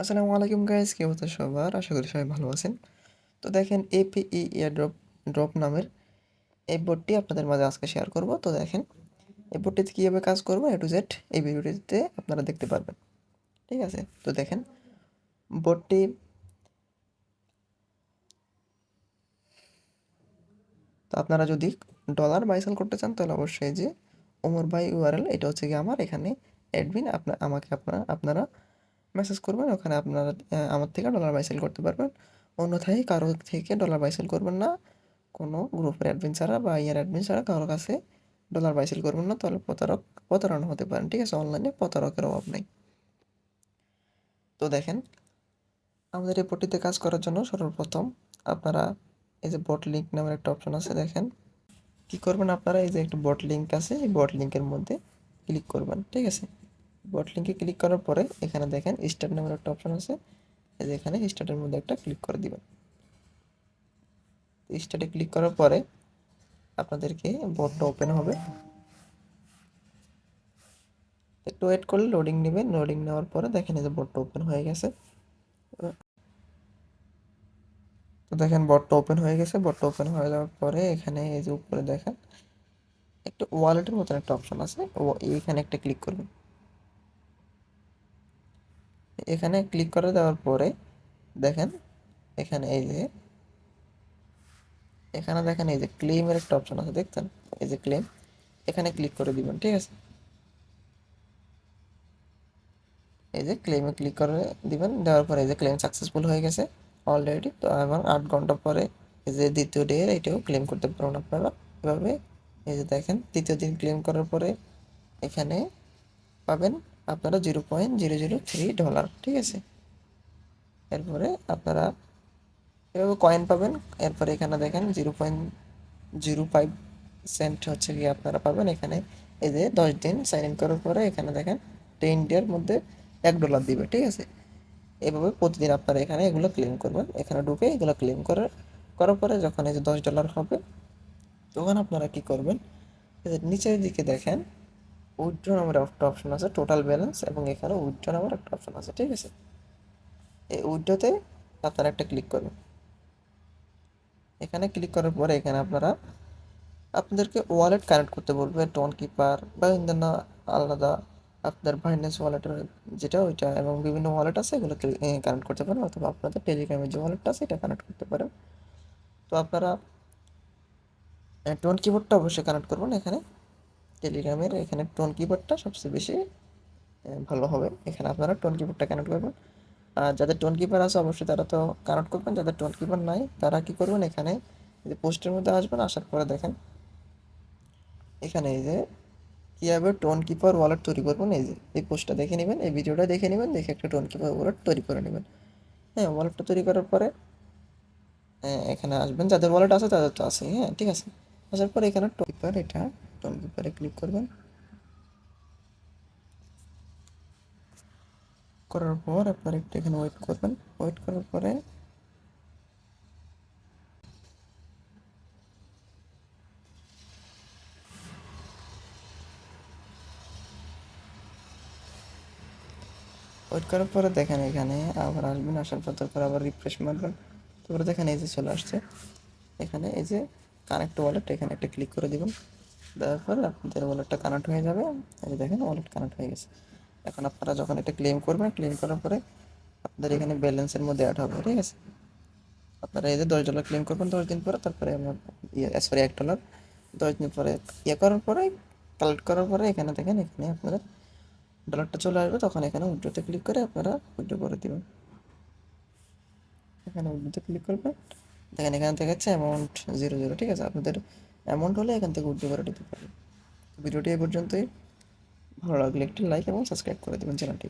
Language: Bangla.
আসসালামু আলাইকুম গাইস, কি অবস্থা সবার? আশা করি সবাই ভালো আছেন। তো দেখেন এপিই এয়ারড্রপ ড্রপ নামের এই বোর্ডটি আপনাদের মাঝে আজকে শেয়ার করব। তো দেখেন এই বোর্ডটিতে কীভাবে কাজ করবো এ টু জেড এই ভিডিওটিতে আপনারা দেখতে পারবেন। ঠিক আছে, তো দেখেন বোর্ডটি তো আপনারা যদি ডলার বাইসেল করতে চান তাহলে অবশ্যই যে ওমর ভাই ইউআরএল এটা হচ্ছে কি আমার এখানে অ্যাডমিন আপনারা মেসেজ করবেন, ওখানে আপনারা আমার থেকে ডলার বাইসেল করতে পারবেন। অন্যথায় কারো থেকে ডলার বাইসেল করবেন না, কোনো গ্রুপের অ্যাডমিন ছাড়া বা ইয়ার অ্যাডমিন ছাড়া কারোর কাছে ডলার বাইসেল করবেন না, তাহলে প্রতারণা হতে পারেন। ঠিক আছে, অনলাইনে প্রতারকের অভাব নেই। তো দেখেন আমাদের এই পট্টিতে কাজ করার জন্য সর্বপ্রথম আপনারা এই যে বট লিঙ্ক নামের একটা অপশন আছে, দেখেন কি করবেন আপনারা এই যে একটা বট লিঙ্ক আছে, এই বট লিঙ্কের মধ্যে ক্লিক করবেন। ঠিক আছে, বট লিঙ্কে ক্লিক করার পরে এখানে দেখেন স্টার্ট নামের একটা অপশন আছে, এই যে এখানে স্টার্টের মধ্যে একটা ক্লিক করে দিবেন। স্টার্টে ক্লিক করার পরে আপনাদেরকে বটটা ওপেন হবে, একটু ওয়েট করলে লোডিং নেবেন। লোডিং নেওয়ার পরে দেখেন এই যে বটটা ওপেন হয়ে গেছে। তো দেখেন বটটা ওপেন হয়ে গেছে। বটটা ওপেন হয়ে যাওয়ার পরে এখানে এই যে উপরে দেখেন একটা ওয়ালেটের মতন একটা অপশন আছে, এইখানে একটা ক্লিক করবেন। এখানে ক্লিক করে দেওয়ার পরে দেখেন এখানে এই যে দেখেন এই যে ক্লেমের একটা অপশন আছে, দেখছেন এই যে ক্লেম, এখানে ক্লিক করে দিবেন। ঠিক আছে, এই যে ক্লেমে ক্লিক করে দিবেন। দেওয়ার পরে এই যে ক্লেম সাকসেসফুল হয়ে গেছে অলরেডি। তো এবং 8 ঘন্টা পরে এই যে দ্বিতীয় ডে এটাও ক্লেম করতে পারবেন আপনারা এভাবে। এই যে দেখেন তৃতীয় দিন ক্লেম করার পরে এখানে পাবেন আপনারা $0.003। ঠিক আছে, এরপরে আপনারা এভাবে কয়েন পাবেন। এরপরে এখানে দেখেন 0.05 সেন্ট হচ্ছে কি আপনারা পাবেন এখানে। এই যে 10 দিন সাইন ইন করার পরে এখানে দেখেন ইন্ডিয়ার মধ্যে $1 দিবে। ঠিক আছে, এভাবে প্রতিদিন আপনারা এখানে এগুলো ক্লেম করবেন। এখানে ঢুকে এগুলো ক্লেম করার পরে যখন এই যে $10 হবে তখন আপনারা কি করবেন, এই যে নিচের দিকে দেখেন উইথড্র নামের একটা অপশন আছে, টোটাল ব্যালেন্স, এবং এখানে উইথড্র নামের একটা অপশন আছে। ঠিক আছে, এই উইথড্রতে আপনারা একটা ক্লিক করবেন। এখানে ক্লিক করার পরে এখানে আপনাদেরকে ওয়ালেট কানেক্ট করতে বলবে, টোন কিপার বা অন্যান্য আলাদা আপনার বাইন্যান্স ওয়ালেটের যেটা ওইটা, এবং বিভিন্ন ওয়ালেট আছে এগুলো কানেক্ট করতে পারেন, অথবা আপনাদের টেলিগ্রামের যে ওয়ালেটটা আছে এটা কানেক্ট করতে পারেন। তো আপনারা টোন কিবোর্ডটা অবশ্যই কানেক্ট করবেন এখানে। টেলিগ্রামের এখানে টোন কিবোর্ডটা সবচেয়ে বেশি ভালো হবে। এখানে আপনারা টোন কিবোর্ডটা কানেক্ট করবেন। আর যাদের টোন কিপার আছে অবশ্যই তারা তো কানেক্ট করবেন, যাদের টোন কিপার নাই তারা কি করবেন, এখানে যে পোস্টের মধ্যে আসবেন, আসার পরে দেখেন এখানে এই যে কীভাবে টোন কিপার ওয়ালেট তৈরি করবেন, এই যে এই পোস্টটা দেখে নেবেন, এই ভিডিওটা দেখে নেবেন, দেখে একটা টোন কিপার ওয়ালেট তৈরি করে নেবেন। হ্যাঁ, ওয়ালেটটা তৈরি করার পরে এখানে আসবেন, যাদের ওয়ালেট আছে তাদের তো আছে। হ্যাঁ, ঠিক আছে, আসার পরে এখানে টোন কিপার, এটা টোন কিপারে ক্লিক করবেন। করার পর আপনার একটু এখানে ওয়েট করবেন। ওয়েট করার পরে দেখেন এখানে আবার আসবেন, আসার পর তারপর আবার রিফ্রেশ মারবেন। তারপরে দেখেন এই যে চলে আসছে এখানে এই যে কানেক্ট ওয়ালেট, এখানে একটা ক্লিক করে দিবেন। দেওয়ার পর আপনাদের ওয়ালেটটা কানেক্ট হয়ে যাবে। এই যে দেখেন ওয়ালেট কানেক্ট হয়ে গেছে। এখন আপনারা যখন এটা ক্লেম করবেন, ক্লেম করার পরে আপনাদের এখানে ব্যালেন্সের মধ্যে অ্যাড হবে। ঠিক আছে, আপনারা এই যে $10 ক্লেম করবেন 10 দিন পরে, তারপরে আমার সরি $1 10 দিন পরে করার পরে কালেক্ট করার পরে এখানে দেখেন এখানে আপনাদের ডলারটা চলে আসবে। তখন এখানে উইথড্রোতে ক্লিক করে আপনারা উইথড্রো করে দেবেন। এখানে উইথড্রোতে ক্লিক করবেন, দেখেন এখানে দেখাচ্ছে অ্যামাউন্ট 0 0। ঠিক আছে, আপনাদের অ্যামাউন্ট হলে এখান থেকে উইথড্রো করে দিতে পারবেন। ভিডিওটি এই পর্যন্তই। ভালো লাগলে একটি লাইক এবং সাবস্ক্রাইব করে দেবেন চ্যানেলটি।